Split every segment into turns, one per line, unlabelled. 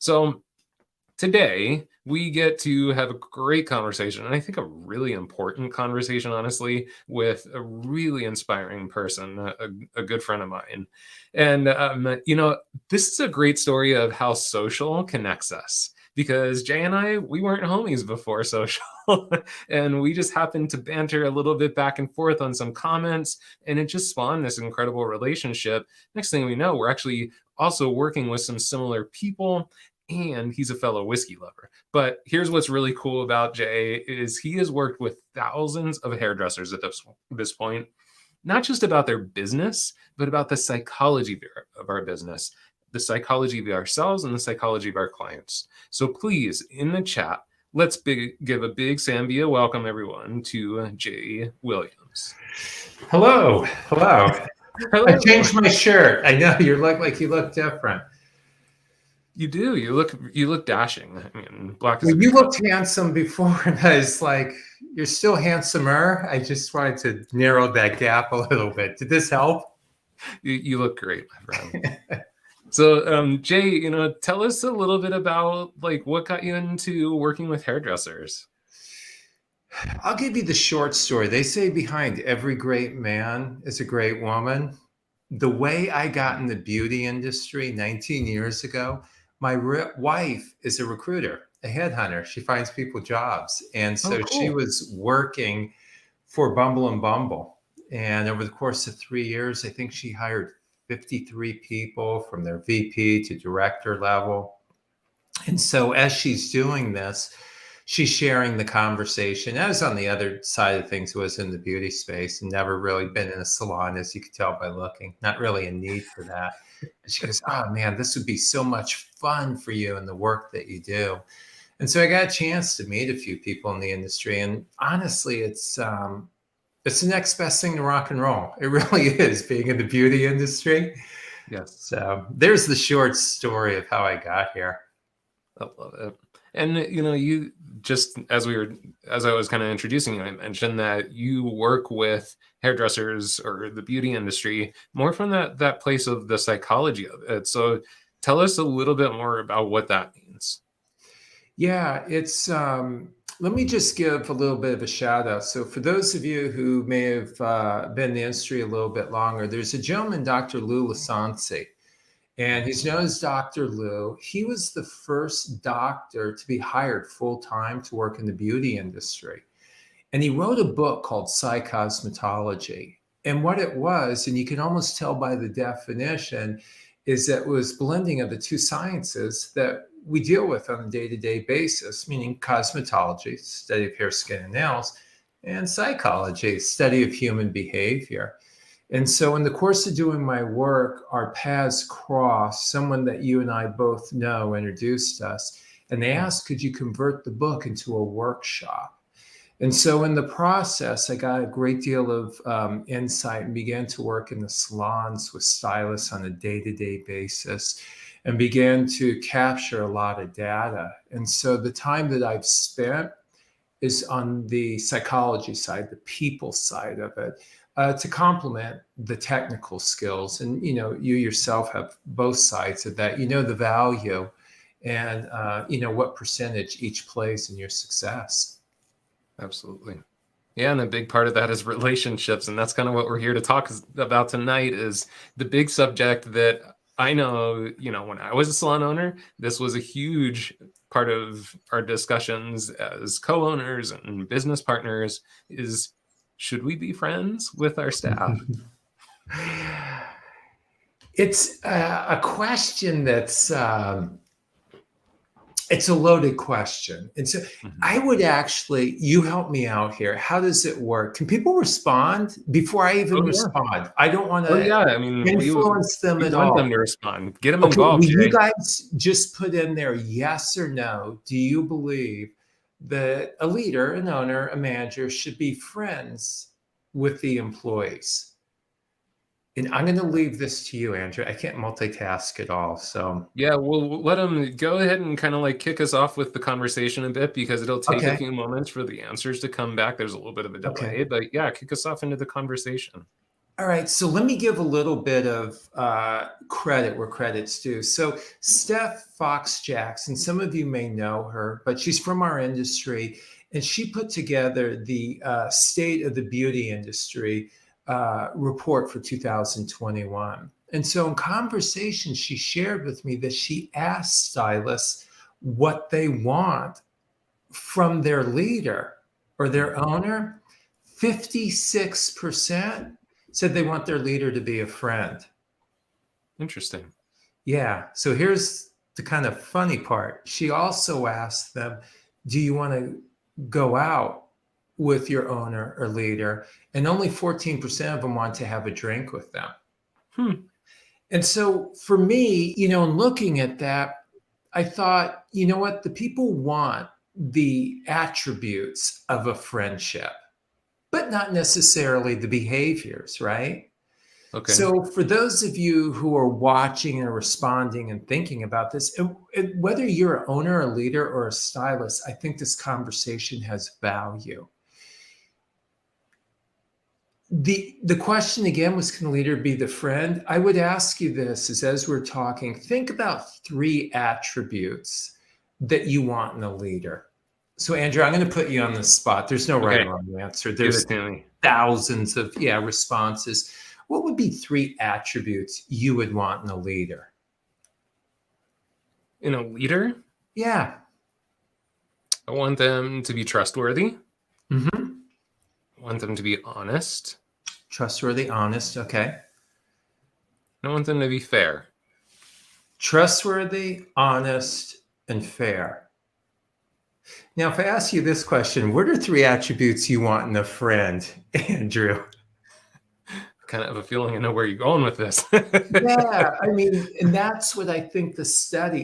So today, we get to have a great conversation, and I think a really important conversation, honestly, with a really inspiring person, a good friend of mine. And, this is a great story of how social connects us. Because Jay and I, we weren't homies before social, and we just happened to banter a little bit back and forth on some comments, and it just spawned this incredible relationship. Next thing we know, we're actually also working with some similar people, and he's a fellow whiskey lover. But here's what's really cool about Jay is he has worked with thousands of hairdressers at this point, not just about their business, but about the psychology of our business, the psychology of ourselves, and the psychology of our clients. So please, in the chat, let's give a big Sambia welcome, everyone, to Jay Williams.
Hello. Hello.
Hello.
I changed my shirt. I know you look different.
You do. You look dashing. I mean, black is.
Well, you looked handsome before, and I was like, "You're still handsomer." I just wanted to narrow that gap a little bit. Did this help?
You look great, my friend. So, Jay, tell us a little bit about what got you into working with hairdressers.
I'll give you the short story. They say behind every great man is a great woman. The way I got in the beauty industry 19 years ago, my wife is a recruiter, a headhunter. She finds people jobs. And so
cool.
She was working for Bumble and Bumble. And over the course of 3 years, I think she hired 53 people from their VP to director level. And so as she's doing this, she's sharing the conversation. I was on the other side of things, was in the beauty space and never really been in a salon, as you could tell by looking, not really a need for that. And she goes, "Oh man, this would be so much fun for you and the work that you do." And so I got a chance to meet a few people in the industry. And honestly, it's the next best thing to rock and roll. It really is, being in the beauty industry.
Yes.
So there's the short story of how I got here.
I love it. And you just as I was kind of introducing you, I mentioned that you work with hairdressers or the beauty industry more from that place of the psychology of it. So tell us a little bit more about what that means.
Yeah, it's let me just give a little bit of a shout out. So for those of you who may have been in the industry a little bit longer, there's a gentleman, Dr. Lou Lisansi, and he's known as Dr. Lou. He was the first doctor to be hired full-time to work in the beauty industry. And he wrote a book called Psychosmetology. And what it was, and you can almost tell by the definition, is that it was blending of the two sciences that we deal with on a day-to-day basis, meaning cosmetology, study of hair, skin, and nails, and psychology, study of human behavior. And so in the course of doing my work, our paths crossed. Someone that you and I both know introduced us, and they asked, could you convert the book into a workshop? And so in the process, I got a great deal of insight and began to work in the salons with stylists on a day-to-day basis and began to capture a lot of data. And so the time that I've spent is on the psychology side, the people side of it, to complement the technical skills. And, you yourself have both sides of that. The value and, what percentage each plays in your success.
Absolutely. Yeah, and a big part of that is relationships, and that's kind of what we're here to talk about tonight, is the big subject that I know, when I was a salon owner, this was a huge part of our discussions as co-owners and business partners, is should we be friends with our staff?
It's a question that's it's a loaded question. And so I would you help me out here. How does it work? Can people respond before I even respond? I don't want to influence them at all.
You want them to respond. Get them involved,
Will
Jay.
you guys just put in there yes or no? Do you believe that a leader, an owner, a manager should be friends with the employees? And I'm going to leave this to you, Andrew. I can't multitask at all. So
yeah, we'll let them go ahead and kind of kick us off with the conversation a bit, because it'll take a few moments for the answers to come back. There's a little bit of a delay, but yeah, kick us off into the conversation.
All right, so let me give a little bit of credit where credit's due. So Steph Fox Jackson, some of you may know her, but she's from our industry, and she put together the State of the Beauty Industry report for 2021. And so in conversation, she shared with me that she asked stylists what they want from their leader or their
Mhm.
owner. 56% said they want their leader to be a friend.
Interesting.
Yeah. So here's the kind of funny part. She also asked them, do you want to go out with your owner or leader? And only 14% of them want to have a drink with them.
Hmm.
And so for me, in looking at that, I thought, you know what? The people want the attributes of a friendship, but not necessarily the behaviors, right?
Okay.
So, for those of you who are watching and responding and thinking about this, whether you're an owner, a leader, or a stylist, I think this conversation has value. The question again was, can a leader be the friend? I would ask you this is as we're talking, think about three attributes that you want in a leader. So, Andrew, I'm going to put you on the spot. There's no right
Okay.
or wrong answer.
Give
There's
it to me.
thousands of responses. What would be three attributes you would want in a leader?
In a leader,
Yeah.
I want them to be trustworthy.
Hmm.
I want them to be honest.
Trustworthy, honest. Okay.
I want them to be fair.
Trustworthy, honest, and fair. Now, if I ask you this question, what are three attributes you want in a friend, Andrew?
Kind of have a feeling I know where you're going with this.
Yeah, I mean, and that's what I think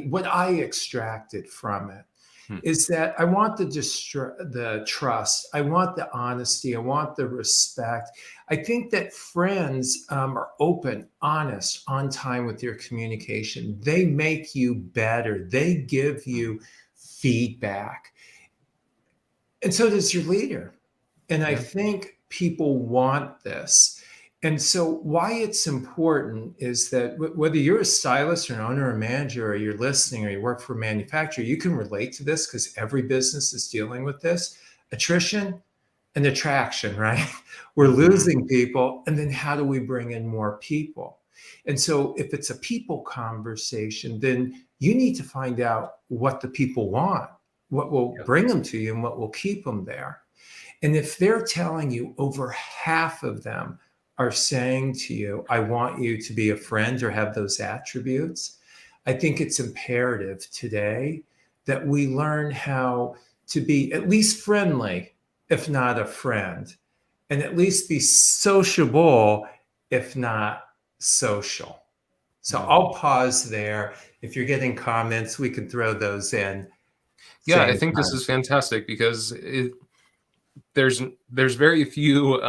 what I extracted from it
Hmm.
is that I want the trust, I want the honesty, I want the respect. I think that friends are open, honest, on time with your communication. They make you better. They give you feedback, and so does your leader. And I
Yeah.
think people want this. And so, why it's important is that whether you're a stylist or an owner or manager, or you're listening or you work for a manufacturer, you can relate to this because every business is dealing with this attrition and attraction, right? We're
Mhm.
losing people. And then, how do we bring in more people? And so, if it's a people conversation, then you need to find out what the people want, what will
Yeah.
bring them to you, and what will keep them there. And if they're telling you over half of them are saying to you, I want you to be a friend or have those attributes, I think it's imperative today that we learn how to be at least friendly, if not a friend, and at least be sociable, if not social. So
Yeah.
I'll pause there. If you're getting comments, we can throw those in
Yeah, I
same
think this
time.
is fantastic because there's there's very few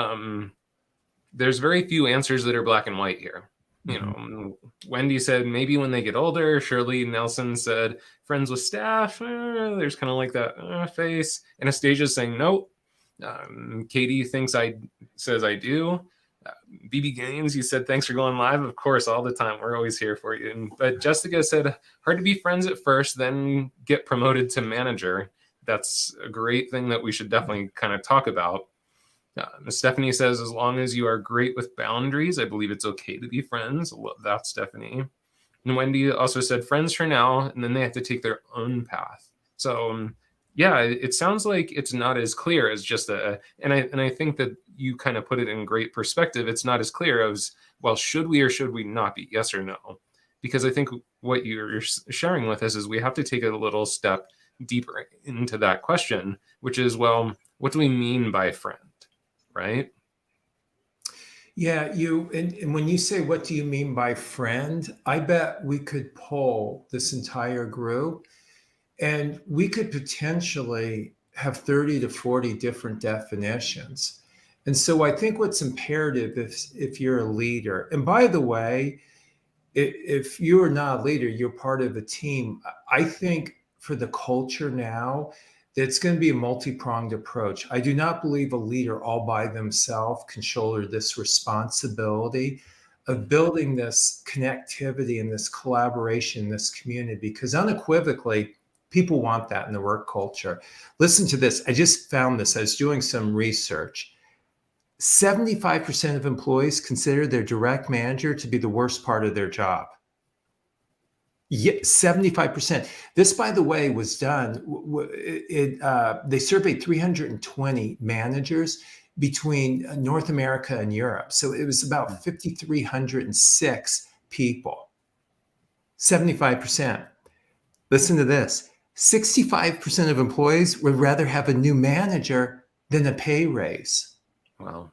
there's very few answers that are black and white here. You
Mhm.
know, Wendy said maybe when they get older. Shirley Nelson said friends with staff. There's kind of like that face. Anastasia's saying nope. Katie thinks I says I do. Uh, BB Gaines, you said thanks for going live. Of course, all the time. We're always here for you. But Jessica said hard to be friends at first, then get promoted to manager. That's a great thing that we should definitely kind of talk about. Stephanie says, as long as you are great with boundaries, I believe it's okay to be friends. Love that, Stephanie. And Wendy also said, friends for now, and then they have to take their own path. So, yeah, it sounds like it's not as clear as just and I think that you kind of put it in great perspective. It's not as clear as, well, should we or should we not be? Yes or no? Because I think what you're sharing with us is we have to take a little step deeper into that question, which is, well, what do we mean by friend? Right?
Yeah, and when you say what do you mean by friend, I bet we could poll this entire group and we could potentially have 30 to 40 different definitions. And so I think what's imperative if you're a leader, and by the way, if you're not a leader, you're part of a team. I think for the culture now, It's going to be a multi-pronged approach. I do not believe a leader all by themselves can shoulder this responsibility of building this connectivity and this collaboration in this community, because unequivocally, people want that in the work culture. Listen to this. I just found this. I was doing some research. 75% of employees consider their direct manager to be the worst part of their job. Yeah, 75%. This, by the way, was done. They surveyed 320 managers between North America and Europe. So it was about 5,306 people. 75%. Listen to this. 65% of employees would rather have a new manager than a pay raise.
Wow.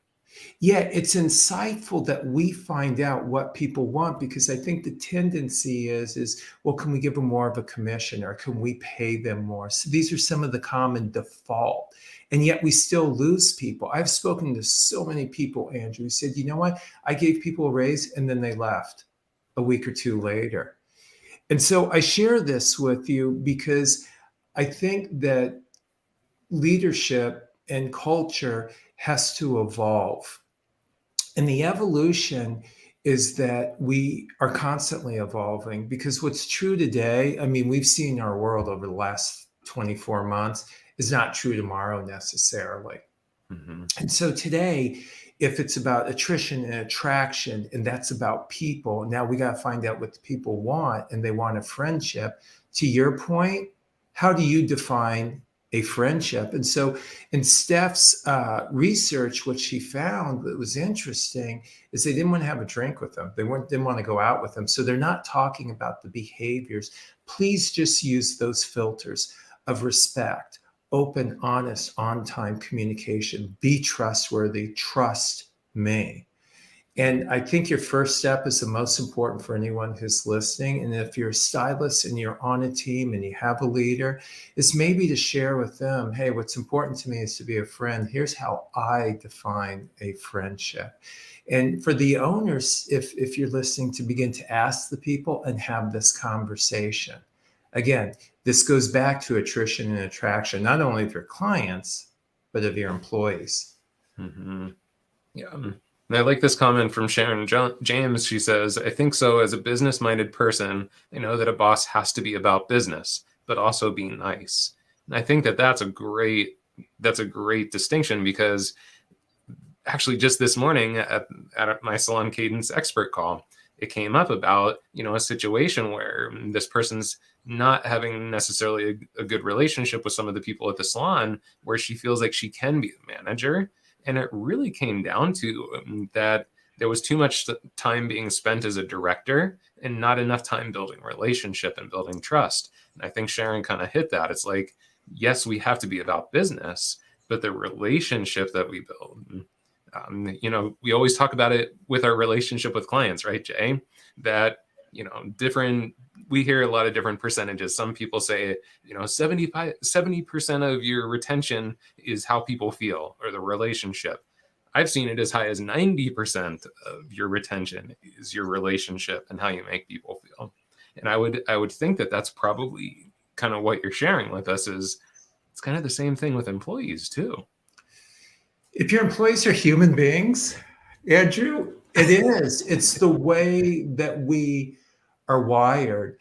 Yeah, it's insightful that we find out what people want, because I think the tendency is, well, can we give them more of a commission, or can we pay them more? So these are some of the common default. And yet we still lose people. I've spoken to so many people, Andrew, who said, you know what? I gave people a raise and then they left a week or two later. And so I share this with you because I think that leadership and culture has to evolve. And the evolution is that we are constantly evolving, because what's true today, I mean, we've seen our world over the last 24 months, is not true tomorrow necessarily.
Mm-hmm.
And so today, if it's about attrition and attraction, and that's about people, now we got to find out what the people want, and they want a friendship. To your point, how do you define a friendship? And so in Steph's research, what she found that was interesting is they didn't want to have a drink with them. They didn't want to go out with them. So they're not talking about the behaviors. Please just use those filters of respect, open, honest, on-time communication, be trustworthy, trust me. And I think your first step is the most important for anyone who's listening. And if you're a stylist and you're on a team and you have a leader, is maybe to share with them, hey, what's important to me is to be a friend. Here's how I define a friendship. And for the owners, if you're listening, to begin to ask the people and have this conversation. Again, this goes back to attrition and attraction, not only of your clients, but of your employees.
Mm-hmm. Yeah. And I like this comment from Sharon James. She says, I think so. As a business-minded person, I know that a boss has to be about business, but also be nice. And I think that that's a great distinction, because actually just this morning at my Salon Cadence expert call, it came up about, a situation where this person's not having necessarily a good relationship with some of the people at the salon, where she feels like she can be the manager. And it really came down to that there was too much time being spent as a director and not enough time building relationship and building trust. And I think Sharon kind of hit that. It's like, yes, we have to be about business, but the relationship that we build, we always talk about it with our relationship with clients, right, Jay? That, we hear a lot of different percentages. Some people say, 70% of your retention is how people feel, or the relationship. I've seen it as high as 90% of your retention is your relationship and how you make people feel. And I would think that that's probably kind of what you're sharing with us, is it's kind of the same thing with employees too.
If your employees are human beings, Andrew, it is. It's the way that we are wired.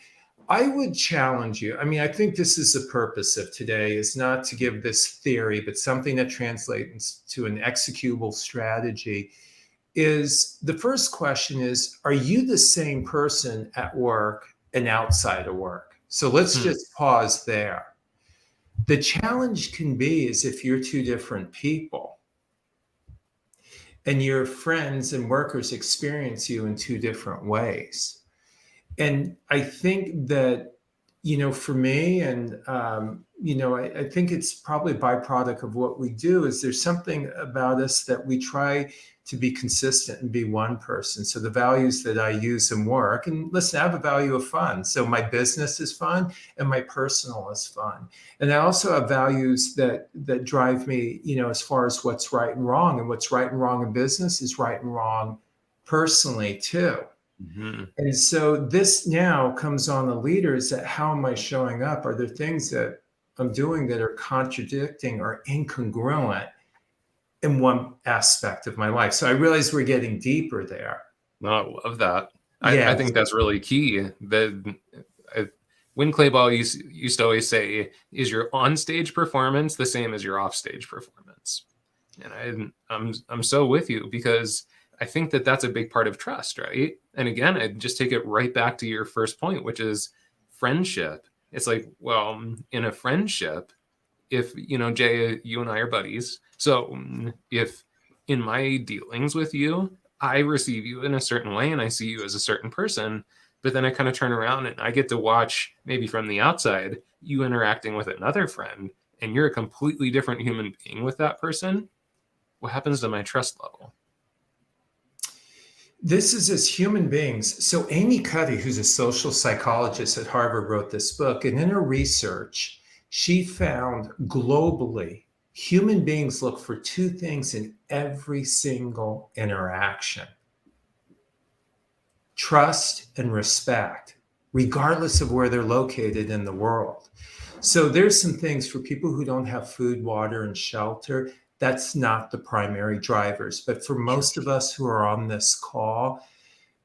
I would challenge you. I mean, I think this is the purpose of today, is not to give this theory, but something that translates to an executable strategy. Is the first question is, are you the same person at work and outside of work? So let's just pause there. The challenge can be is if you're two different people and your friends and workers experience you in two different ways. And I think that, for me, and, I think it's probably a byproduct of what we do, is there's something about us that we try to be consistent and be one person. So the values that I use in work, and listen, I have a value of fun. So my business is fun and my personal is fun. And I also have values that drive me, as far as what's right and wrong. And what's right and wrong in business is right and wrong personally too. Mm-hmm. And so this now comes on the leaders, that how am I showing up? Are there things that I'm doing that are contradicting or incongruent in one aspect of my life. So I realize we're getting deeper there.
No, I love that. I
Yes.
think that's really key. Win Clayball used to always say, is your on-stage performance the same as your off-stage performance? And I'm so with you, because I think that that's a big part of trust, right? And again, I just take it right back to your first point, which is friendship. It's like, well, in a friendship, if, Jay, you and I are buddies, so if in my dealings with you, I receive you in a certain way and I see you as a certain person, but then I kind of turn around and I get to watch, maybe from the outside, you interacting with another friend, and you're a completely different human being with that person. What happens to my trust level?
This is as human beings. So, Amy Cuddy, who's a social psychologist at Harvard, wrote this book. And in her research, she found globally human beings look for two things in every single interaction: trust and respect, regardless of where they're located in the world. So there's some things for people who don't have food, water, and shelter. That's not the primary drivers. But for most of us who are on this call,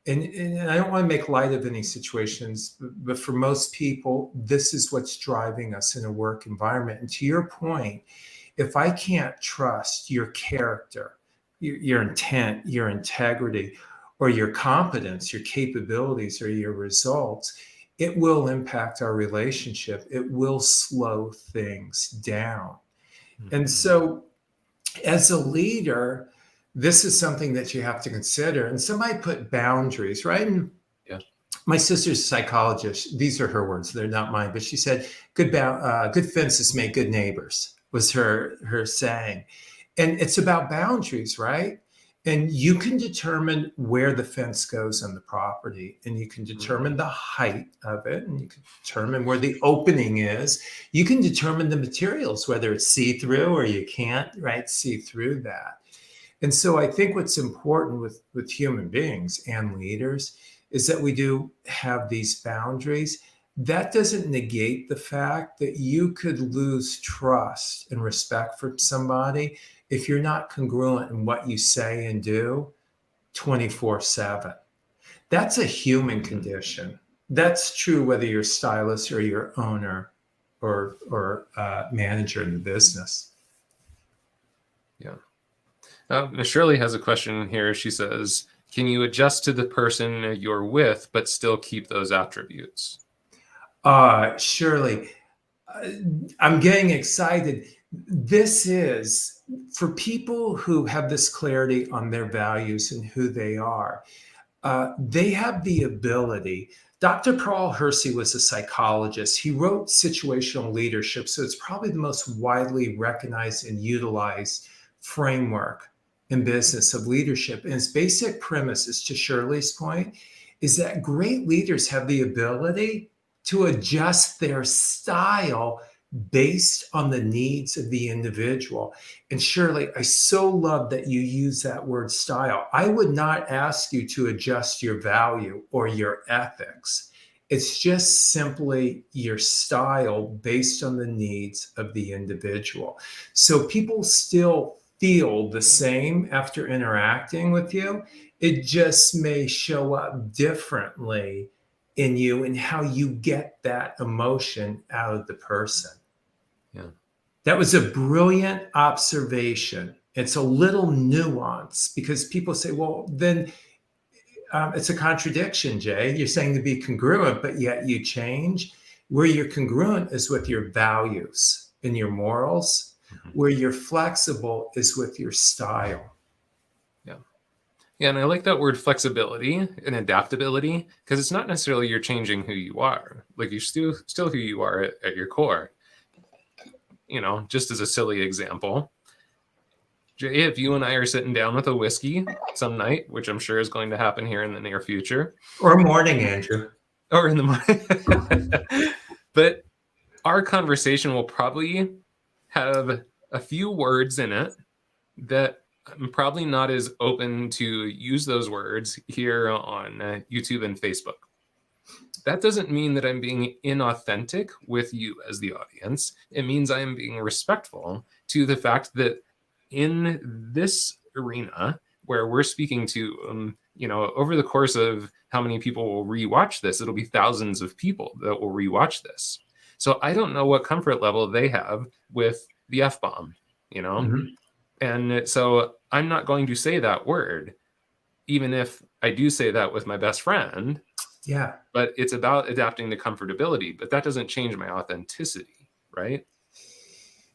and I don't want to make light of any situations, but for most people, this is what's driving us in a work environment. And to your point, if I can't trust your character, your intent, your integrity, or your competence, your capabilities, or your results, it will impact our relationship. It will slow things down. And so, as a leader, this is something that you have to consider. And somebody put boundaries, right? And
Yeah.
my sister's a psychologist. These are her words; they're not mine. But she said, "Good fences make good neighbors," was her saying. And it's about boundaries, right? And you can determine where the fence goes on the property, and you can determine the height of it, and you can determine where the opening is. You can determine the materials, whether it's see-through or you can't, right, see through that. And so I think what's important with human beings and leaders is that we do have these boundaries. That doesn't negate the fact that you could lose trust and respect for somebody if you're not congruent in what you say and do 24/7. That's a human condition. That's true whether you're a stylist or you're owner or manager in the business.
Yeah. Shirley has a question here. She says, can you adjust to the person you're with, but still keep those attributes?
Shirley, I'm getting excited. This is for people who have this clarity on their values and who they are. They have the ability. Dr. Carl Hersey was a psychologist. He wrote Situational Leadership, so it's probably the most widely recognized and utilized framework in business of leadership. And its basic premise is, to Shirley's point, is that great leaders have the ability to adjust their style based on the needs of the individual. And Shirley, I so love that you use that word style. I would not ask you to adjust your value or your ethics. It's just simply your style based on the needs of the individual. So people still feel the same after interacting with you. It just may show up differently in you and how you get that emotion out of the person.
Yeah.
That was a brilliant observation. It's a little nuance because people say, well, then it's a contradiction, Jay. You're saying to be congruent, but yet you change. Where you're congruent is with your values and your morals. Where you're flexible is with your style.
Yeah, and I like that word flexibility and adaptability, because it's not necessarily you're changing who you are. Like, you're still who you are at your core. Just as a silly example, Jay, if you and I are sitting down with a whiskey some night, which I'm sure is going to happen here in the near future.
Or morning, Andrew.
Or in the morning. But our conversation will probably have a few words in it that I'm probably not as open to use those words here on YouTube and Facebook. that doesn't mean that I'm being inauthentic with you as the audience. It means I am being respectful to the fact that in this arena where we're speaking to, over the course of how many people will rewatch this, it'll be thousands of people that will rewatch this. So I don't know what comfort level they have with the F bomb,
Mhm.
And so I'm not going to say that word, even if I do say that with my best friend,
Yeah.
but it's about adapting to comfortability, but that doesn't change my authenticity, right?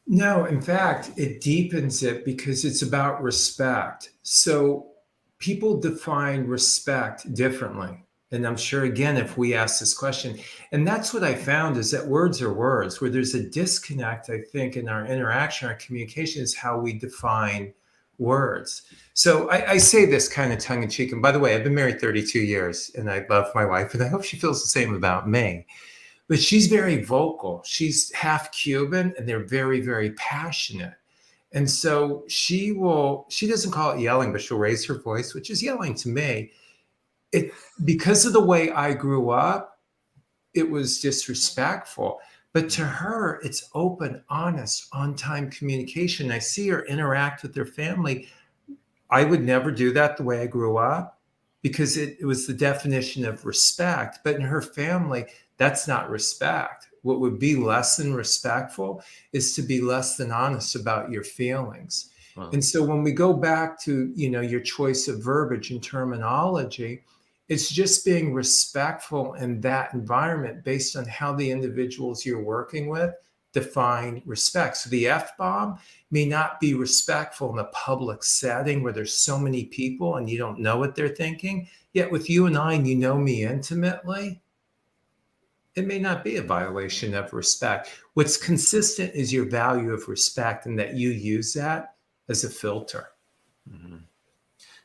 No, in fact, it deepens it because it's about respect. So people define respect differently. And I'm sure, again, if we ask this question, and that's what I found is that words are words, where there's a disconnect, I think, in our interaction, our communication is how we define words. So I say this kind of tongue in cheek. And by the way, I've been married 32 years and I love my wife, and I hope she feels the same about me. But she's very vocal. She's half Cuban and they're very, very passionate. And so she doesn't call it yelling, but she'll raise her voice, which is yelling to me. It because of the way I grew up, it was disrespectful. But to her, it's open, honest, on time communication. I see her interact with her family. I would never do that the way I grew up because it was the definition of respect. But in her family, that's not respect. What would be less than respectful is to be less than honest about your feelings.
Well,
And so when we go back to, your choice of verbiage and terminology, it's just being respectful in that environment based on how the individuals you're working with define respect. So the F bomb may not be respectful in a public setting where there's so many people and you don't know what they're thinking. Yet with you and I, and you know me intimately, it may not be a violation of respect. What's consistent is your value of respect and that you use that as a filter.
mhm.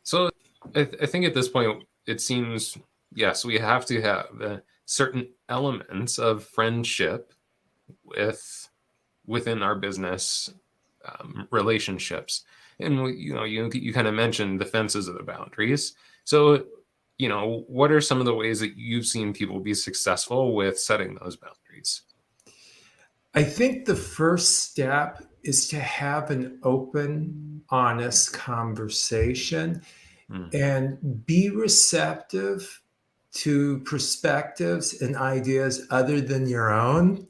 So I think at this point, it seems, yes, we have to have certain elements of friendship within our business relationships. And you kind of mentioned the fences of the boundaries. So, what are some of the ways that you've seen people be successful with setting those boundaries?
I think the first step is to have an open, honest conversation
Mm,
and be receptive to perspectives and ideas other than your own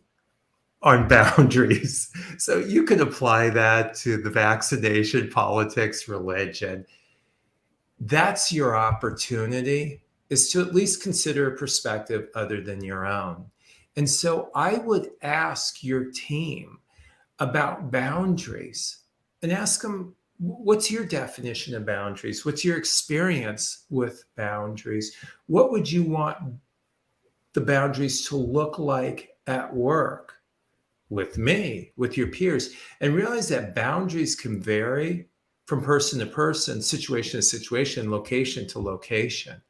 on boundaries. So you can apply that to the vaccination, politics, religion. That's your opportunity is to at least consider a perspective other than your own. And so I would ask your team about boundaries and ask them, what's your definition of boundaries? What's your experience with boundaries? What would you want the boundaries to look like at work with me, with your peers? And realize that boundaries can vary from person to person, situation to situation, location to location.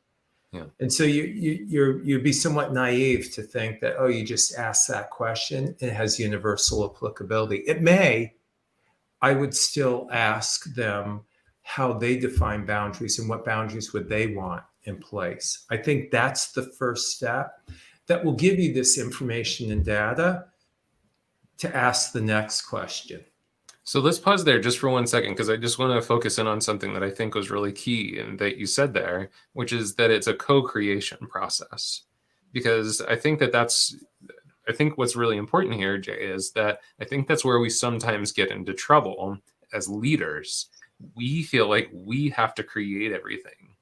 yeah.
And so you'd be somewhat naive to think that, oh, you just ask that question and it has universal applicability. It may. I would still ask them how they define boundaries and what boundaries would they want in place. I think that's the first step that will give you this information and data to ask the next question.
So let's pause there just for 1 second, because I just want to focus in on something that I think was really key and that you said there, which is that it's a co-creation process. Because I think what's really important here, Jay, is that I think that's where we sometimes get into trouble as leaders. We feel like we have to create everything,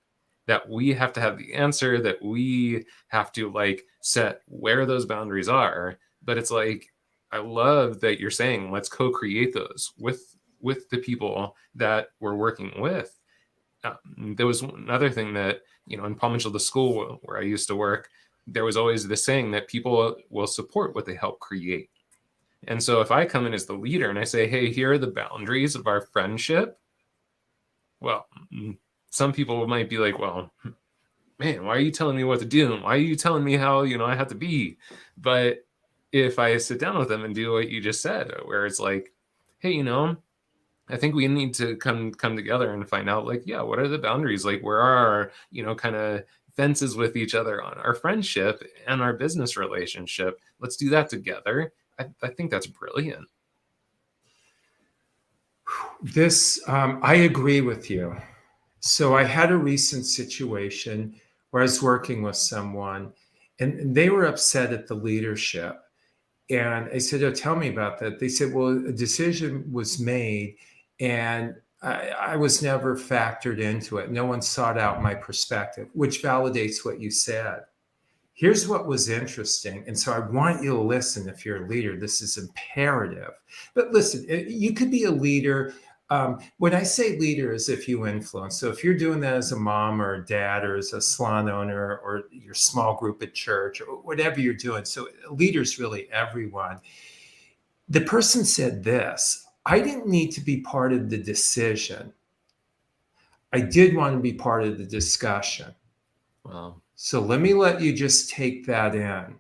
that we have to have the answer, that we have to like set where those boundaries are. But it's like, I love that you're saying let's co-create those with the people that we're working with. There was another thing that, in Palm Mitchell, the school where I used to work, there was always this saying that people will support what they help create. And so if I come in as the leader and I say, hey, here are the boundaries of our friendship, well, some people might be like, well, man, why are you telling me what to do? And why are you telling me how, I have to be? But if I sit down with them and do what you just said, where it's like, hey, I think we need to come together and find out, like, yeah, what are the boundaries? Like, where are our, kind of fences with each other on our friendship and our business relationship? Let's do that together. I think that's brilliant.
I agree with you. So I had a recent situation where I was working with someone and they were upset at the leadership. And I said, "Oh, tell me about that." They said, "Well, a decision was made and I was never factored into it. No one sought out my perspective," which validates what you said. Here's what was interesting. And so I want you to listen if you're a leader. This is imperative. But listen, you could be a leader. When I say leader, as if you influence. So if you're doing that as a mom or a dad or as a salon owner or your small group at church or whatever you're doing. So leaders really everyone. The person said this: I didn't need to be part of the decision. I did want to be part of the discussion.
Well,
So let you just take that in.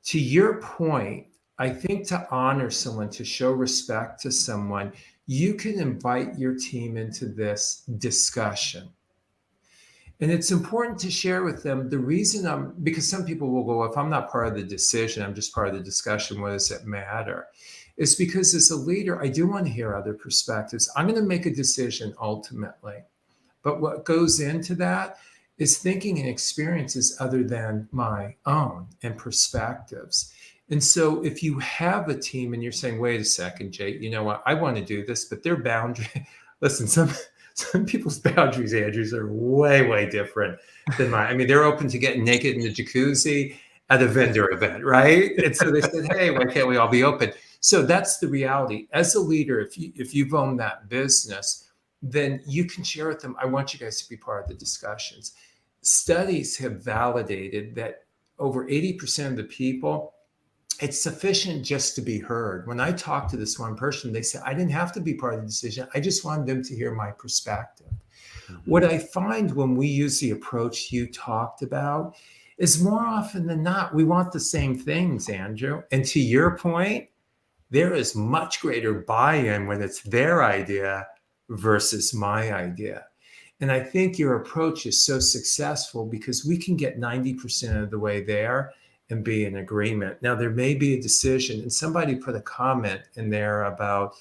To your point, I think to honor someone, to show respect to someone, you can invite your team into this discussion. And it's important to share with them the reason because some people will go, if I'm not part of the decision, I'm just part of the discussion, what does it matter? It's because as a leader, I do want to hear other perspectives. I'm going to make a decision ultimately. But what goes into that is thinking and experiences other than my own and perspectives. And so if you have a team and you're saying, wait a second, Jake, you know what? I want to do this, but their boundary, listen, some people's boundaries, Andrews, are way, way different than mine. I mean, they're open to getting naked in the jacuzzi at a vendor event, right? And so they said, hey, why can't we all be open? So that's the reality. As a leader, if you've owned that business, then you can share with them, I want you guys to be part of the discussions. Studies have validated that over 80% of the people, it's sufficient just to be heard. When I talked to this one person, they said, I didn't have to be part of the decision. I just wanted them to hear my perspective.
mm-hmm.
What I find when we use the approach you talked about is more often than not, we want the same things, Andrew. And to your point, there is much greater buy-in when it's their idea versus my idea. And I think your approach is so successful because we can get 90% of the way there and be in agreement. Now, there may be a decision, and somebody put a comment in there about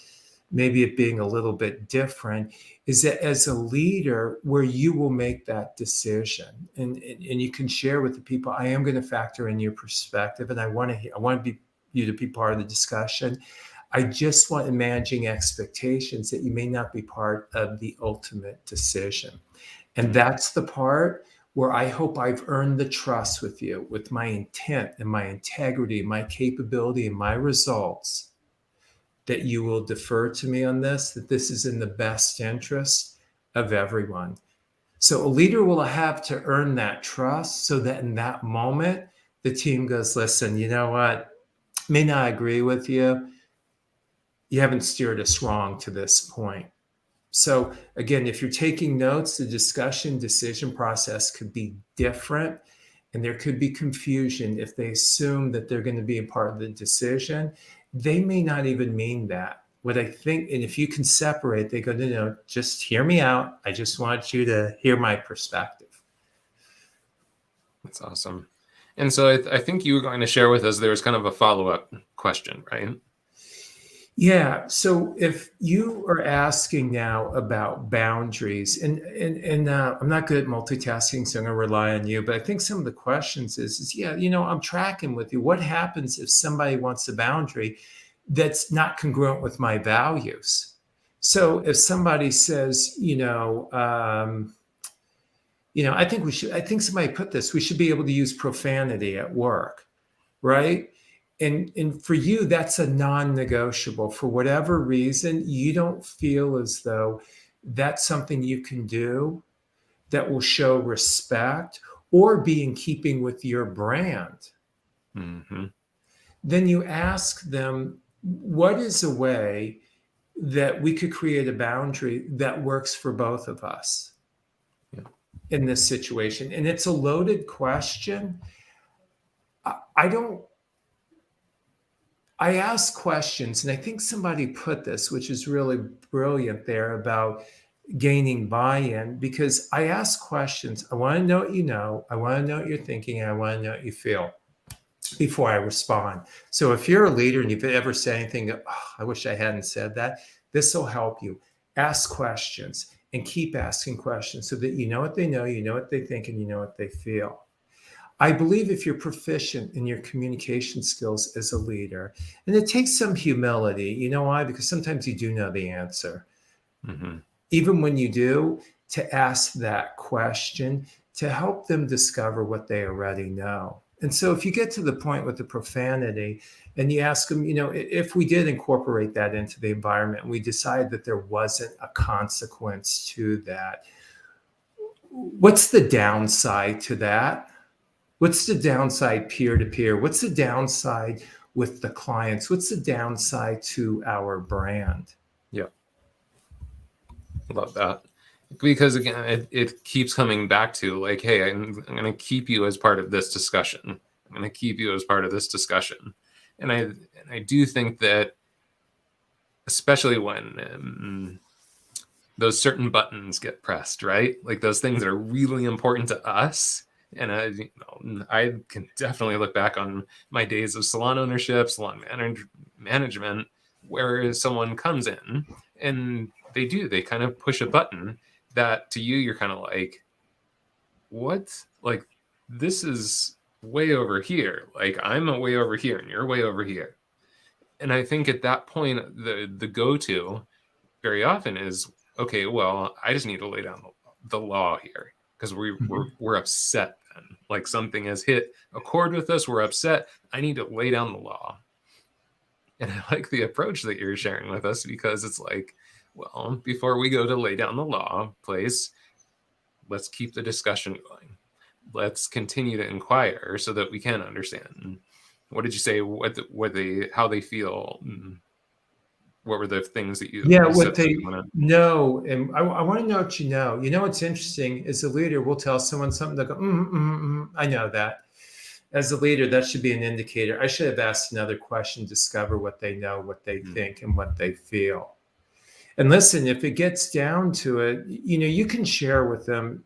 maybe it being a little bit different, is that as a leader, where you will make that decision and you can share with the people, I am going to factor in your perspective and I want to be you to be part of the discussion. I just want managing expectations that you may not be part of the ultimate decision. And that's the part where I hope I've earned the trust with you, with my intent and my integrity, my capability and my results, that you will defer to me on this, that this is in the best interest of everyone. So a leader will have to earn that trust so that in that moment, the team goes, listen, you know what? May not agree with you. You haven't steered us wrong to this point. So again, if you're taking notes, the discussion decision process could be different and there could be confusion if they assume that they're going to be a part of the decision. They may not even mean that. What I think, and if you can separate, they go, no, just hear me out. I just want you to hear my perspective.
That's awesome. And so I think you were going to share with us, there was kind of a follow-up question, right?
Yeah. So if you are asking now about boundaries, and I'm not good at multitasking, so I'm going to rely on you. But I think some of the questions is yeah, I'm tracking with you. What happens if somebody wants a boundary that's not congruent with my values? So if somebody says, I think we should. I think somebody put this. We should be able to use profanity at work, right? And for you, that's a non-negotiable. For whatever reason, you don't feel as though that's something you can do that will show respect or be in keeping with your brand.
Mm-hmm.
Then you ask them, what is a way that we could create a boundary that works for both of us in this situation? And it's a loaded question. I don't I ask questions, and I think somebody put this, which is really brilliant there about gaining buy-in, because I ask questions. I want to know what you know. I want to know what you're thinking. And I want to know what you feel before I respond. So if you're a leader and you've ever said anything, oh, I wish I hadn't said that, this will help you. Ask questions and keep asking questions so that you know what they know, you know what they think, and you know what they feel. I believe if you're proficient in your communication skills as a leader, and it takes some humility, you know why? Because sometimes you do know the answer.
Mm-hmm.
Even when you do, to ask that question to help them discover what they already know. And so if you get to the point with the profanity and you ask them, if we did incorporate that into the environment, we decide that there wasn't a consequence to that, what's the downside to that? What's the downside peer to peer? What's the downside with the clients? What's the downside to our brand?
Yeah, love that. Because again, it keeps coming back to like, hey, I'm going to keep you as part of this discussion. I'm going to keep you as part of this discussion. And I do think that, especially when those certain buttons get pressed, right? Like those things that are really important to us. And I can definitely look back on my days of salon ownership, salon management, where someone comes in and they kind of push a button that to you, you're kind of like, what? Like, this is way over here. Like, I'm a way over here and you're way over here. And I think at that point, the go-to very often is, okay, well, I just need to lay down the law here because we're upset then. Like something has hit a chord with us, we're upset. I need to lay down the law. And I like the approach that you're sharing with us because it's like, well, before we go to lay down the law, please, let's keep the discussion going. Let's continue to inquire so that we can understand. What did you say? How they feel? What were the things that
Yeah,
you said
what
that
they
you want to?
know, and I want to know what you know. You know what's interesting is a leader will tell someone something, they'll go, I know that. As a leader, that should be an indicator. I should have asked another question, discover what they know, what they think, and what they feel. And listen, if it gets down to it, you can share with them,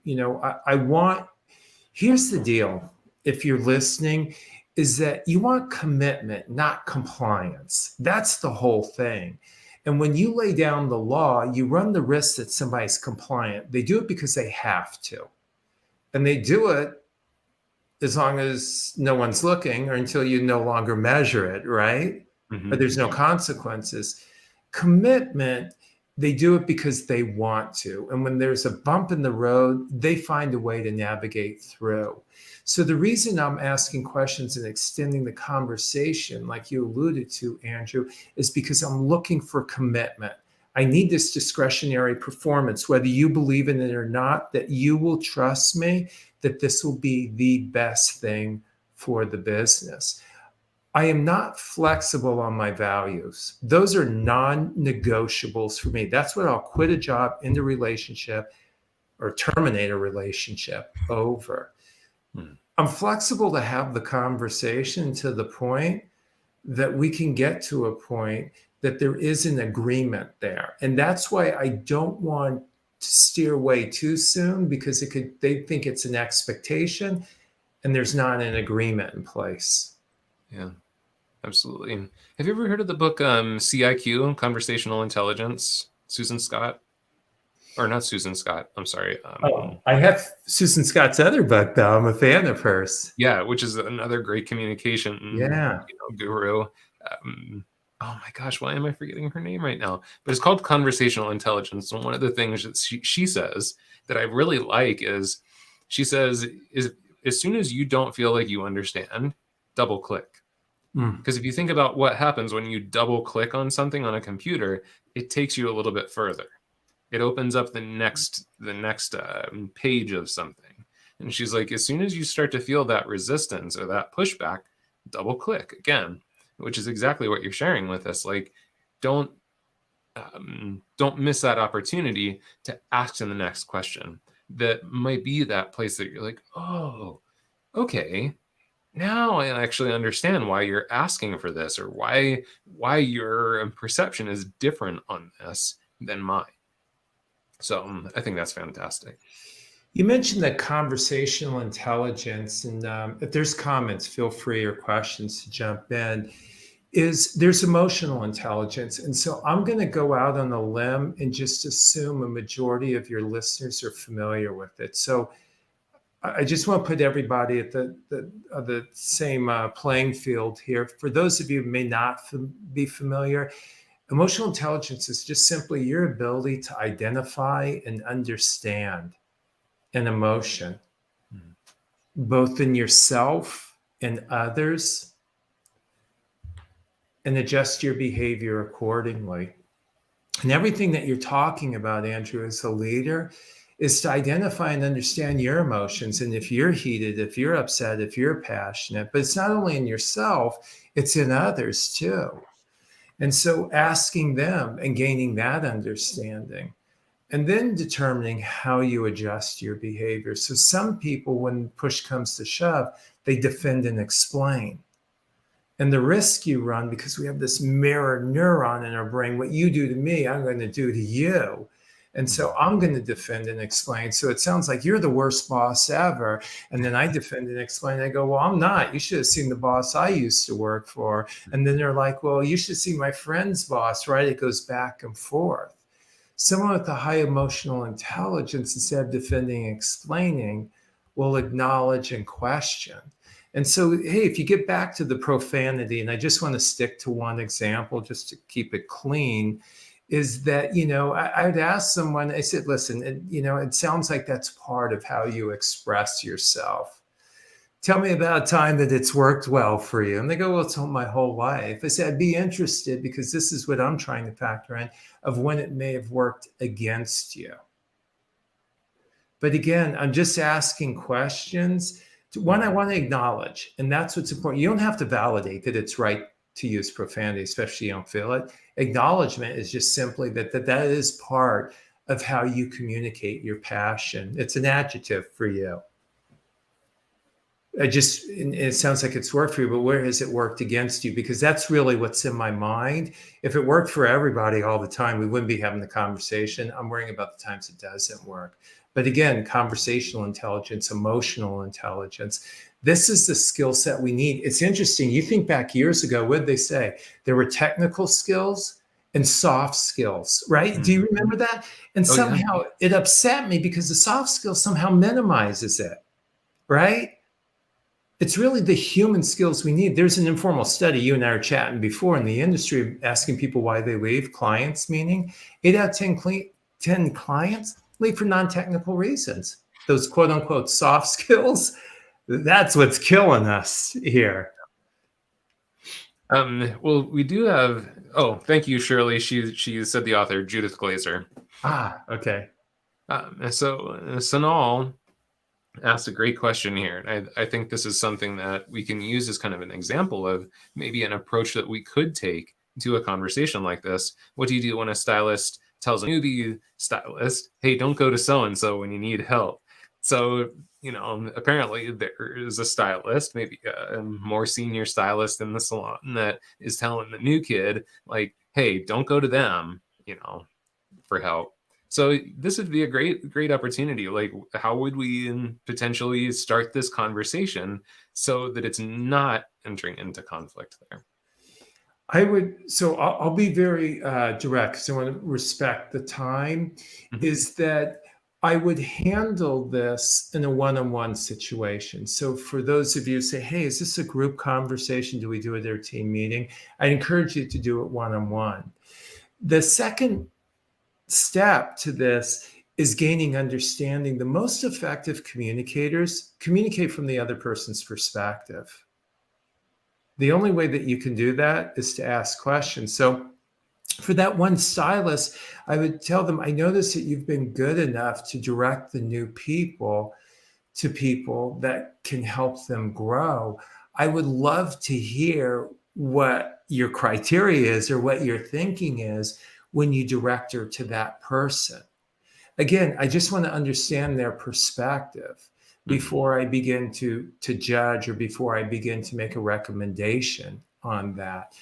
here's the deal. If you're listening, is that you want commitment, not compliance. That's the whole thing. And when you lay down the law, you run the risk that somebody's compliant. They do it because they have to. And they do it as long as no one's looking or until you no longer measure it, right? Or there's no consequences. Commitment, they do it because they want to. And when there's a bump in the road, they find a way to navigate through. So the reason I'm asking questions and extending the conversation, like you alluded to, Andrew, is because I'm looking for commitment. I need this discretionary performance, whether you believe in it or not, that you will trust me, that this will be the best thing for the business. I am not flexible on my values. Those are non-negotiables for me. That's what I'll quit a job, end a relationship, or terminate a relationship over. I'm flexible to have the conversation to the point that we can get to a point that there is an agreement there. And that's why I don't want to steer away too soon, because they think it's an expectation and there's not an agreement in place.
Yeah, absolutely. Have you ever heard of the book CIQ, Conversational Intelligence, Susan Scott? Or not Susan Scott, I'm sorry.
I have Susan Scott's other book, though. I'm a fan of hers.
Yeah, which is another great communication
Yeah.
guru. Oh my gosh, why am I forgetting her name right now? But it's called Conversational Intelligence. And one of the things that she says that I really like is she says, as soon as you don't feel like you understand, double click. Because if you think about what happens when you double click on something on a computer, it takes you a little bit further. It opens up the next page of something. And she's like, as soon as you start to feel that resistance or that pushback, double click again, which is exactly what you're sharing with us. Like, don't miss that opportunity to ask the next question. That might be that place that you're like, oh, okay, now I actually understand why you're asking for this, or why your perception is different on this than mine. So I think that's fantastic.
You mentioned that conversational intelligence, and if there's comments, feel free or questions to jump in. Is there's emotional intelligence, and so I'm going to go out on a limb and just assume a majority of your listeners are familiar with it. So I just want to put everybody at the same playing field here. For those of you who may not be familiar, emotional intelligence is just simply your ability to identify and understand an emotion,
Mhm.
both in yourself and others, and adjust your behavior accordingly. And everything that you're talking about, Andrew, as a leader, is to identify and understand your emotions. And if you're heated, if you're upset, if you're passionate, but it's not only in yourself, it's in others too. And so asking them and gaining that understanding, and then determining how you adjust your behavior. So some people, when push comes to shove, they defend and explain. And the risk you run, because we have this mirror neuron in our brain, what you do to me, I'm going to do to you. And so I'm going to defend and explain. So it sounds like you're the worst boss ever. And then I defend and explain. I go, well, I'm not. You should have seen the boss I used to work for. And then they're like, well, you should see my friend's boss, right? It goes back and forth. Someone with a high emotional intelligence, instead of defending and explaining, will acknowledge and question. And so, hey, if you get back to the profanity, and I just want to stick to one example just to keep it clean, is that, I'd ask someone, I said, listen, it sounds like that's part of how you express yourself. Tell me about a time that it's worked well for you. And they go, well, it's my whole life. I said, I'd be interested, because this is what I'm trying to factor in, of when it may have worked against you. But again, I'm just asking questions. One, I want to acknowledge, and that's what's important. You don't have to validate that it's right to use profanity, especially if you don't feel it. Acknowledgement is just simply that is part of how you communicate your passion. It's an adjective for you. It sounds like it's worked for you, but where has it worked against you? Because that's really what's in my mind. If it worked for everybody all the time, we wouldn't be having the conversation. I'm worrying about the times it doesn't work. But again, conversational intelligence, emotional intelligence, this is the skill set we need. It's interesting. You think back years ago, what did they say? There were technical skills and soft skills, right? Do you remember that? And somehow it upset me, because the soft skill somehow minimizes it, right? It's really the human skills we need. There's an informal study, you and I were chatting before, in the industry, asking people why they leave, clients, meaning 8 out of 10 clients leave for non-technical reasons. Those quote unquote soft skills, that's what's killing us here.
Well, we do have, thank you, Shirley. She said the author, Judith Glaser.
Okay.
So Sanal asked a great question here. And I think this is something that we can use as kind of an example of maybe an approach that we could take to a conversation like this. What do you do when a stylist tells a newbie stylist, hey, don't go to so-and-so when you need help? So, apparently there is a stylist, maybe a more senior stylist in the salon, that is telling the new kid, like, hey, don't go to them, for help. So this would be a great opportunity. Like, how would we potentially start this conversation so that it's not entering into conflict there?
I'll be very direct, because I want to respect the time, is that I would handle this in a one-on-one situation. So for those of you who say, hey, is this a group conversation? Do we do it at a team meeting? I'd encourage you to do it one-on-one. The second step to this is gaining understanding. The most effective communicators communicate from the other person's perspective. The only way that you can do that is to ask questions. So for that one stylist, I would tell them, I notice that you've been good enough to direct the new people to people that can help them grow. I would love to hear what your criteria is, or what your thinking is, when you direct her to that person. Again, I just want to understand their perspective.
Mhm.
before I begin to judge or before I begin to make a recommendation on that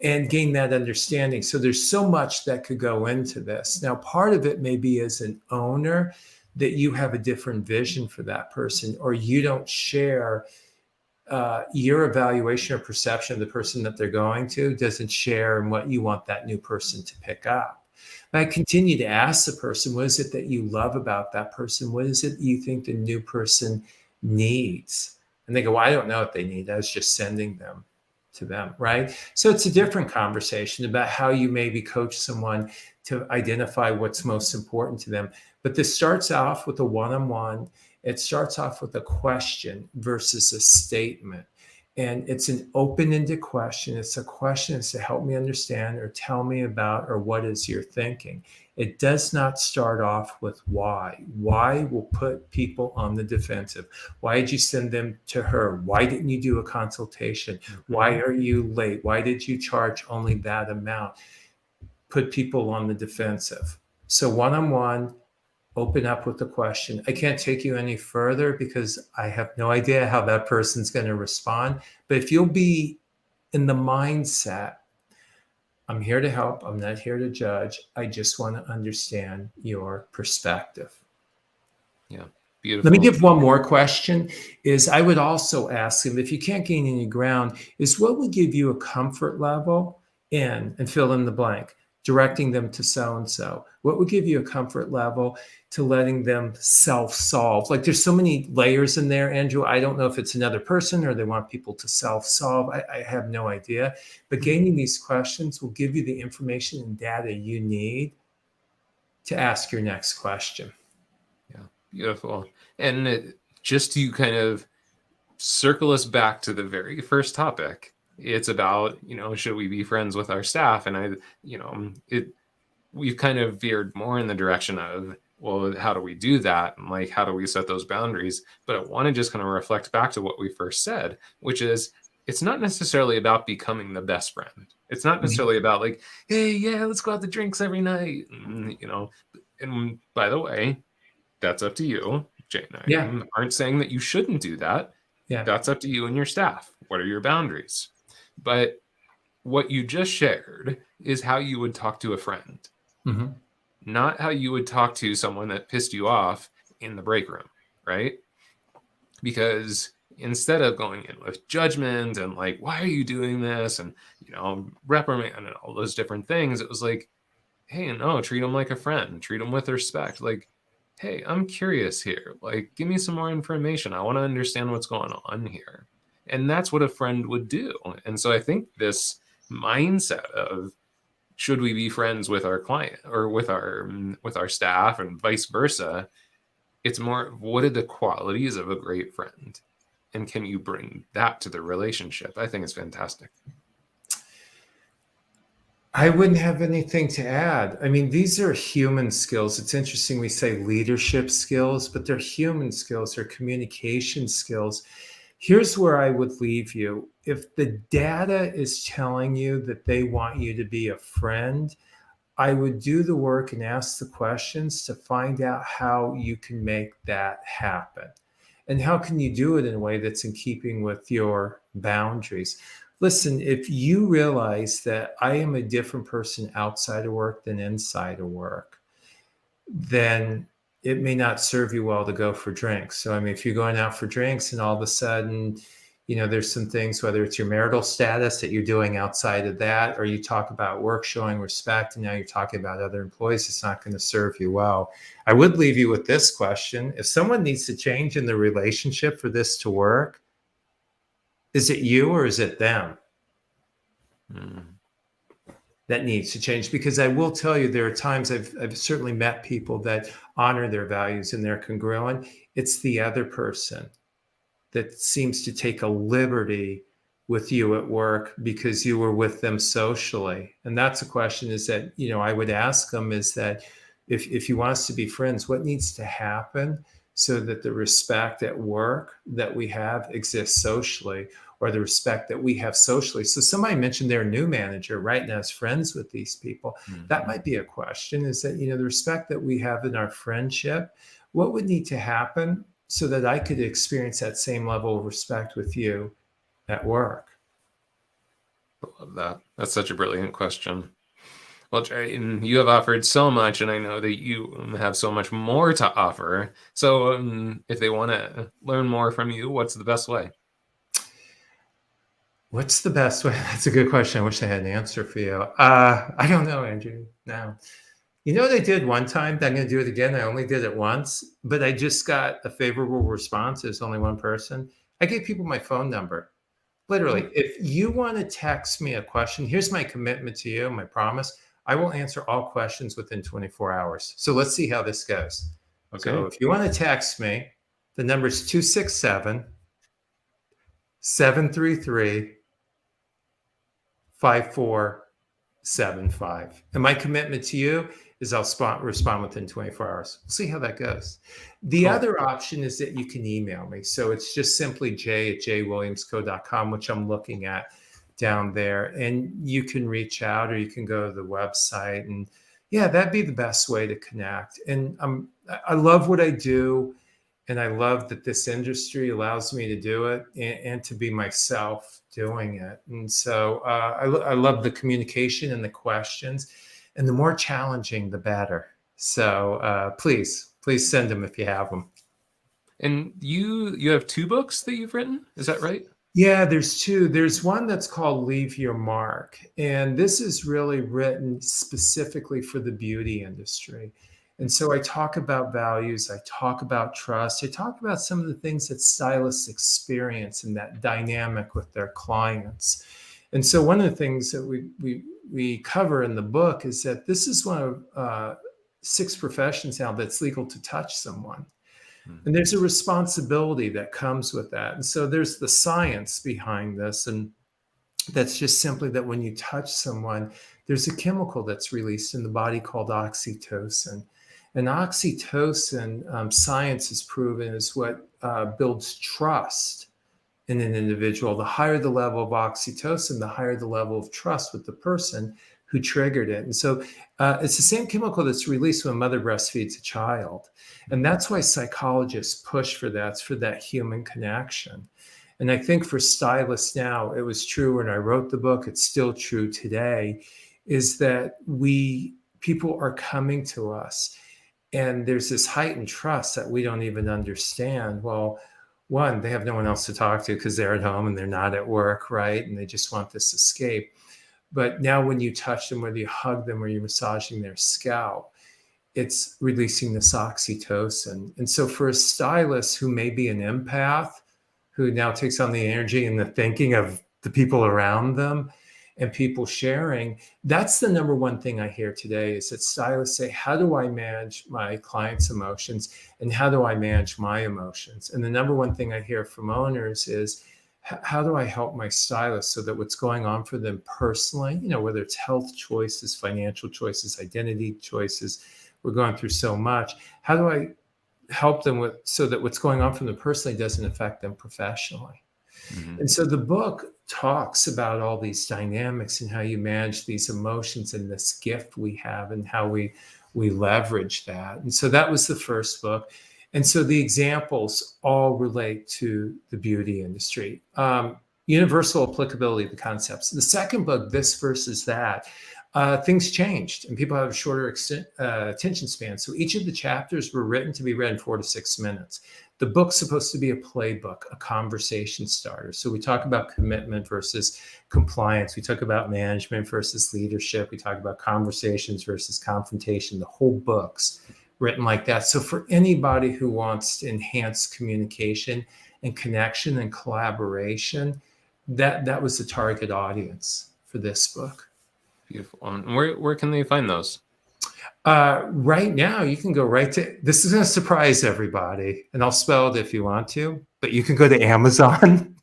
and gain that understanding. So there's so much that could go into this. Now, part of it may be as an owner that you have a different vision for that person, or you don't share your evaluation or perception of the person that they're going to doesn't share in what you want that new person to pick up. And I continue to ask the person, what is it that you love about that person? What is it you think the new person needs? And they go, well, I don't know what they need. I was just sending them to them, right? So it's a different conversation about how you maybe coach someone to identify what's most important to them. But this starts off with a one-on-one. It starts off with a question versus a statement. And it's an open-ended question. It's a question that's to help me understand or tell me about or what is your thinking. It does not start off with why. Why will put people on the defensive. Why did you send them to her? Why didn't you do a consultation? Why
Mhm.
are you late? Why did you charge only that amount? Put people on the defensive. So one-on-one, open up with the question. I can't take you any further because I have no idea how that person's going to respond. But if you'll be in the mindset, I'm here to help, I'm not here to judge, I just want to understand your perspective.
Yeah.
Let me
Beautiful.
give one more question is I would also ask him if you can't gain any ground is what would give you a comfort level in and fill in the blank directing them to so and so what would give you a comfort level to letting them self-solve like there's so many layers in there Andrew I don't know if it's another person or they want people to self-solve I have no idea but gaining these questions will give you the information and data you need to ask your next question.
Yeah. Beautiful. And just to kind of circle us back to the very first topic, it's about, should we be friends with our staff? And we've kind of veered more in the direction of, well, how do we do that? And like, how do we set those boundaries? But I want to just kind of reflect back to what we first said, which is it's not necessarily about becoming the best friend. It's not
Mhm.
necessarily about like, hey, yeah, let's go out to drinks every night. And by the way, that's up to you. Jane
Yeah,
and I aren't saying that you shouldn't do that.
yeah.
That's up to you and your staff. What are your boundaries? But what you just shared is how you would talk to a friend,
Mhm.
not how you would talk to someone that pissed you off in the break room, right? Because instead of going in with judgment and like, why are you doing this? And, reprimand and all those different things, it was like, hey, no, treat them like a friend, treat them with respect. Like, hey, I'm curious here. Like, give me some more information. I want to understand what's going on here. And that's what a friend would do. And so I think this mindset of should we be friends with our client or with our staff and vice versa, it's more what are the qualities of a great friend? And can you bring that to the relationship? I think it's fantastic.
I wouldn't have anything to add. I mean, these are human skills. It's interesting we say leadership skills, but they're human skills, they're communication skills. Here's where I would leave you. If the data is telling you that they want you to be a friend, I would do the work and ask the questions to find out how you can make that happen. And how can you do it in a way that's in keeping with your boundaries? Listen, if you realize that I am a different person outside of work than inside of work, then it may not serve you well to go for drinks. So, I mean, if you're going out for drinks and all of a sudden, there's some things, whether it's your marital status that you're doing outside of that, or you talk about work showing respect, and now you're talking about other employees, it's not going to serve you well. I would leave you with this question. If someone needs to change in the relationship for this to work, is it you or is it them
Mm.
that needs to change? Because I will tell you, there are times I've certainly met people that honor their values and they're congruent. It's the other person that seems to take a liberty with you at work because you were with them socially. And that's a question is that, I would ask them is that if you want us to be friends, what needs to happen so that the respect at work that we have exists socially or the respect that we have socially. So somebody mentioned their new manager right now is friends with these people. That
Mhm.
might be a question is that, the respect that we have in our friendship, what would need to happen so that I could experience that same level of respect with you at work?
I love that. That's such a brilliant question. Well, Jay, you have offered so much, and I know that you have so much more to offer. So, if they want to learn more from you, what's the best way?
What's the best way? That's a good question. I wish I had an answer for you. I don't know, Andrew. No. You know what I did one time? I'm going to do it again. I only did it once, but I just got a favorable response. There's only one person. I gave people my phone number.
Oh,
Literally, if you want to text me a question, here's my commitment to you, my promise. I will answer all questions within 24 hours. So let's see how this goes. So
okay.
if you want to text me, the number is 267 733 5475. And my commitment to you is I'll respond within 24 hours. We'll see how that goes. The
Cool.
other option is that you can email me. So it's just simply j@jwilliamsco.com, which I'm looking at down there. And you can reach out or you can go to the website. And yeah, that'd be the best way to connect. And I love what I do. And I love that this industry allows me to do it and to be myself doing it. And so I love the communication and the questions, and the more challenging, the better. So please send them if you have them.
And you have two books that you've written, is that right?
Yeah, there's two. There's one that's called Leave Your Mark. And this is really written specifically for the beauty industry. And so I talk about values, I talk about trust, I talk about some of the things that stylists experience in that dynamic with their clients. And so one of the things that we cover in the book is that this is one of 6 professions now that's legal to touch someone.
Hmm.
And there's a responsibility that comes with that. And so there's the science behind this. And that's just simply that when you touch someone, there's a chemical that's released in the body called oxytocin. And oxytocin, science has proven, is what builds trust in an individual. The higher the level of oxytocin, the higher the level of trust with the person who triggered it. And so it's the same chemical that's released when a mother breastfeeds a child. And that's why psychologists push for that. It's for that human connection. And I think for stylists now, it was true when I wrote the book, it's still true today, is that people are coming to us and there's this heightened trust that we don't even understand. Well, one, they have no one else to talk to because they're at home and they're not at work, right? And they just want this escape. But now when you touch them, whether you hug them or you're massaging their scalp, it's releasing this oxytocin. And so for a stylist who may be an empath, who now takes on the energy and the thinking of the people around them and people sharing, that's the number one thing I hear today is that stylists say, how do I manage my clients' emotions and how do I manage my emotions? And the number one thing I hear from owners is, how do I help my stylists so that what's going on for them personally, whether it's health choices, financial choices, identity choices, we're going through so much. How do I help them with so that what's going on for them personally doesn't affect them professionally?
Hmm.
And so the book talks about all these dynamics and how you manage these emotions and this gift we have and how we leverage that. And so that was the first book. And so the examples all relate to the beauty industry. Universal applicability of the concepts. The second book, This versus That, things changed and people have a shorter attention span. So each of the chapters were written to be read in 4 to 6 minutes. The book's supposed to be a playbook, a conversation starter. So we talk about commitment versus compliance. We talk about management versus leadership. We talk about conversations versus confrontation. The whole book's written like that. So for anybody who wants to enhance communication and connection and collaboration, that was the target audience for this book.
Beautiful. And where can they find those?
Right now, you can go right to, this is going to surprise everybody, and I'll spell it if you want to, but you can go to Amazon.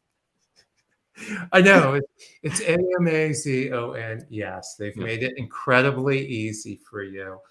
I know it's Amazon. Yes, they've
Yeah.
made it incredibly easy for you.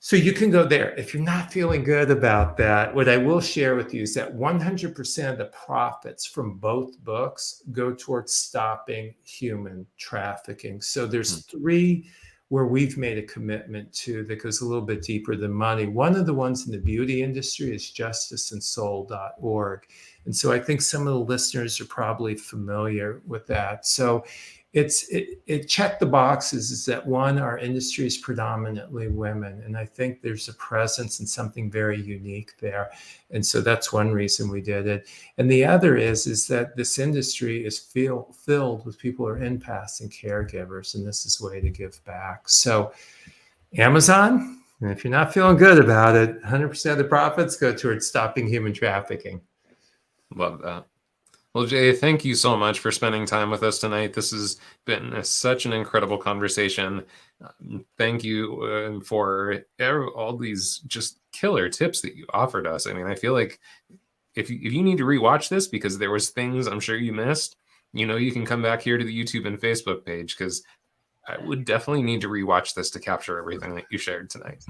So you can go there. If you're not feeling good about that, what I will share with you is that 100% of the profits from both books go towards stopping human trafficking. So there's 3 where we've made a commitment to that goes a little bit deeper than money. One of the ones in the beauty industry is justiceandsoul.org. And so I think some of the listeners are probably familiar with that. So it checked the boxes is that one, our industry is predominantly women. And I think there's a presence and something very unique there. And so that's one reason we did it. And the other is that this industry is filled with people who are empaths and caregivers, and this is a way to give back. So Amazon, and if you're not feeling good about it, 100% of the profits go towards stopping human trafficking.
Love that. Well, Jay, thank you so much for spending time with us tonight. This has been such an incredible conversation. Thank you for all these just killer tips that you offered us. I mean, I feel like if you need to rewatch this because there was things I'm sure you missed, you can come back here to the YouTube and Facebook page, because I would definitely need to rewatch this to capture everything that you shared tonight.